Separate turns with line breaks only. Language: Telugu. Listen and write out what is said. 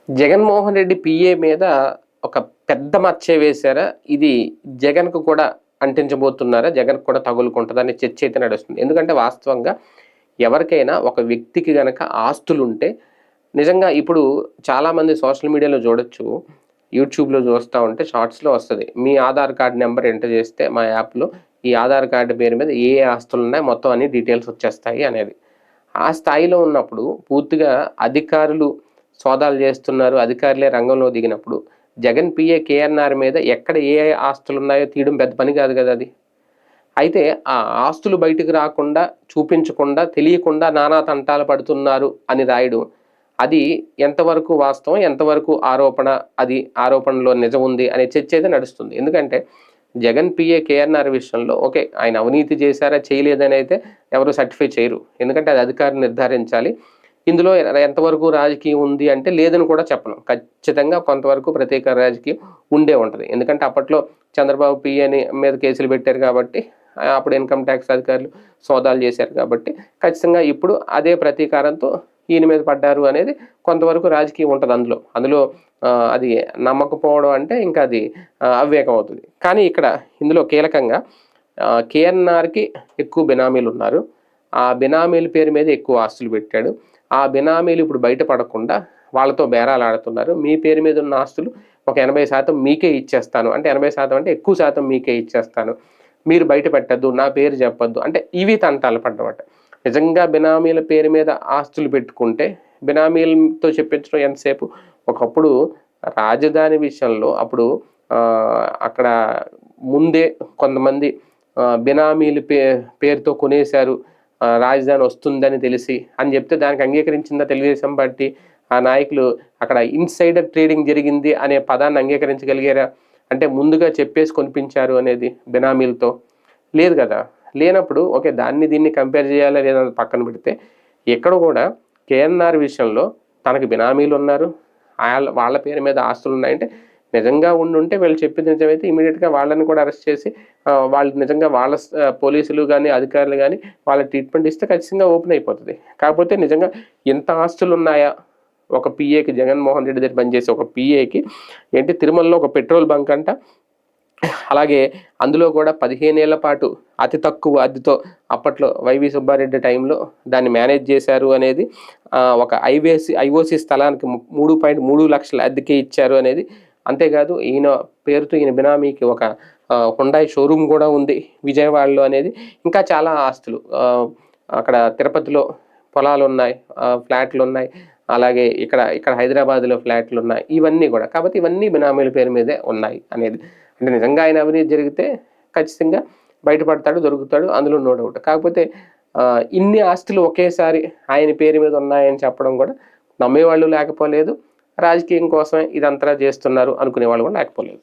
జగన్మోహన్ రెడ్డి పిఏ మీద ఒక పెద్ద మచ్చే వేశారా? ఇది జగన్‌కు కూడా అంటించబోతున్నారా? జగన్‌కు కూడా తగులుకుంటదనే చర్చ అయితే నడుస్తుంది. ఎందుకంటే వాస్తవంగా ఎవరికైనా ఒక వ్యక్తికి గనక ఆస్తులుంటే నిజంగా ఇప్పుడు చాలామంది సోషల్ మీడియాలో చూడొచ్చు. యూట్యూబ్‌లో చూస్తా ఉంటే షార్ట్స్‌లో వస్తది. మీ ఆధార్ కార్డ్ నంబర్ ఎంటర్ చేస్తే మా యాప్‌లో ఈ ఆధార్ కార్డ్ పేరు మీద ఏ ఆస్తులున్నాయి మొత్తం అన్ని డీటెయిల్స్ వచ్చేస్తాయి అనేది. ఆ స్థాయిలో ఉన్నప్పుడు పూర్తిగా అధికారులు సోదాలు చేస్తున్నారు. అధికారులే రంగంలో దిగినప్పుడు జగన్ పిఏ కేఎన్ఆర్ మీద ఎక్కడ ఏ ఆస్తులున్నాయో తీయడం పెద్ద పని కాదు కదా అది. అయితే ఆ ఆస్తులు బయటకు రాకుండా, చూపించకుండా, తెలియకుండా నానా తంటాలు పడుతున్నారు అని రాయడం, అది ఎంతవరకు వాస్తవం, ఎంతవరకు ఆరోపణ, అది ఆరోపణలో నిజం ఉంది అనే చర్చ అయితే నడుస్తుంది. ఎందుకంటే జగన్ పిఏ కేఎన్ఆర్ విషయంలో ఓకే. ఆయన అవినీతి చేశారా, చేయలేదని అయితే ఎవరు సర్టిఫై చేయరు. ఎందుకంటే అది అధికారులు నిర్ధారించాలి. ఇందులో ఎంతవరకు రాజకీయం ఉంది అంటే లేదని కూడా చెప్పను. ఖచ్చితంగా కొంతవరకు ప్రత్యేక రాజకీయం ఉండే ఉంటది. ఎందుకంటే అప్పట్లో చంద్రబాబు పిఏని మీద కేసులు పెట్టారు కాబట్టి, అప్పుడు ఇన్‌కమ్ టాక్స్ అధికారులు సోదాలు చేశారు కాబట్టి, ఖచ్చితంగా ఇప్పుడు అదే ప్రతీకారంతో ఈయన మీద పడ్డారు అనేది కొంతవరకు రాజకీయం ఉంటది అందులో. అందులో అది నమ్మకపోవడం అంటే ఇంకా అది అవివేకం అవుతుంది. కానీ ఇక్కడ ఇందులో కీలకంగా కేఎన్ఆర్‌కి ఎక్కువ బినామీలున్నారు. ఆ బినామీల పేరు మీద ఎక్కువ ఆస్తులు పెట్టాడు. ఆ బినామీలు ఇప్పుడు బయట పడకుండా వాళ్ళతో బేరాలాడుతున్నారు. మీ పేరు మీద ఉన్న ఆస్తులు ఒక 80% మీకే ఇచ్చేస్తాను. అంటే 80% అంటే ఎక్కువ శాతం మీకే ఇచ్చేస్తాను. మీరు బయట పెట్టొద్దు. నా పేరు చెప్పొద్దు. అంటే ఇవి తంటాలు పడ్డమాట. నిజంగా బినామీల పేరు మీద ఆస్తులు పెట్టుకుంటే బినామీలతో చెప్పించడం ఎంతసేపు. ఒకప్పుడు రాజధాని విషయంలో అప్పుడు అక్కడ ముందే కొంతమంది బినామీల పేరుతో కొనేశారు. రాజధాని వస్తుందని తెలిసి అని చెప్తే దానికి అంగీకరించిందా తెలుగుదేశం పార్టీ? ఆ నాయకులు అక్కడ ఇన్సైడర్ ట్రేడింగ్ జరిగింది అనే పదాన్ని అంగీకరించగలిగారా? అంటే ముందుగా చెప్పేసి కొనిపించారు అనేది బినామీలతో. లేదు కదా. లేనప్పుడు ఓకే. దాన్ని దీన్ని కంపేర్ చేయాలా లేదా పక్కన పెడితే ఎక్కడ కూడా కేఎన్ఆర్ విషయంలో తనకి బినామీలున్నారు. వాళ్ళ పేరు మీద ఆస్తులున్నాయంటే నిజంగా ఉండుంటే వీళ్ళు చెప్పింది నిజమైతే ఇమీడియట్‌గా వాళ్ళని కూడా అరెస్ట్ చేసి వాళ్ళు నిజంగా వాళ్ళ పోలీసులు గాని, అధికారులు గాని వాళ్ళ ట్రీట్‌మెంట్ ఇస్తే ఖచ్చితంగా ఓపెన్ అయిపోతది. కాకపోతే నిజంగా ఇంత ఆస్తులున్నాయా? ఒక పీఏకి జగన్మోహన్ రెడ్డి దగ్గర పనిచేసే ఒక పీఏకి ఏంటి తిరుమలలో ఒక పెట్రోల్ బంక్ అంట. అలాగే అందులో కూడా 15 ఏళ్ల పాటు అతి తక్కువ అద్దెతో అప్పట్లో వైవి సుబ్బారెడ్డి టైంలో దాన్ని మేనేజ్ చేశారు అనేది ఒక ఐఓసీ స్థలానికి 3.3 లక్షల అద్దెకే ఇచ్చారు అనేది. అంతేకాదు ఈయన పేరుతో ఈయన బినామీకి ఒక హుండాయ్ షోరూమ్ కూడా ఉంది విజయవాడలో అనేది. ఇంకా చాలా ఆస్తులు అక్కడ తిరుపతిలో పొలాలున్నాయి, ఫ్లాట్లున్నాయి. అలాగే ఇక్కడ హైదరాబాద్‌లో ఫ్లాట్లున్నాయి. ఇవన్నీ కూడా. కాబట్టి ఇవన్నీ బినామీల పేరు మీదే ఉన్నాయి అనేది. అంటే నిజంగా ఆయన అవినీతి జరిగితే ఖచ్చితంగా బయటపడతాడు, దొరుకుతాడు. అందులో నో డౌట్. కాకపోతే ఇన్ని ఆస్తులు ఒకేసారి ఆయన పేరు మీద ఉన్నాయని చెప్పడం కూడా నమ్మేవాళ్ళు లేకపోలేదు. రాజకీయం కోసమే ఇదంతా చేస్తున్నారు అనుకునేవాళ్ళు కూడా లేకపోలేదు.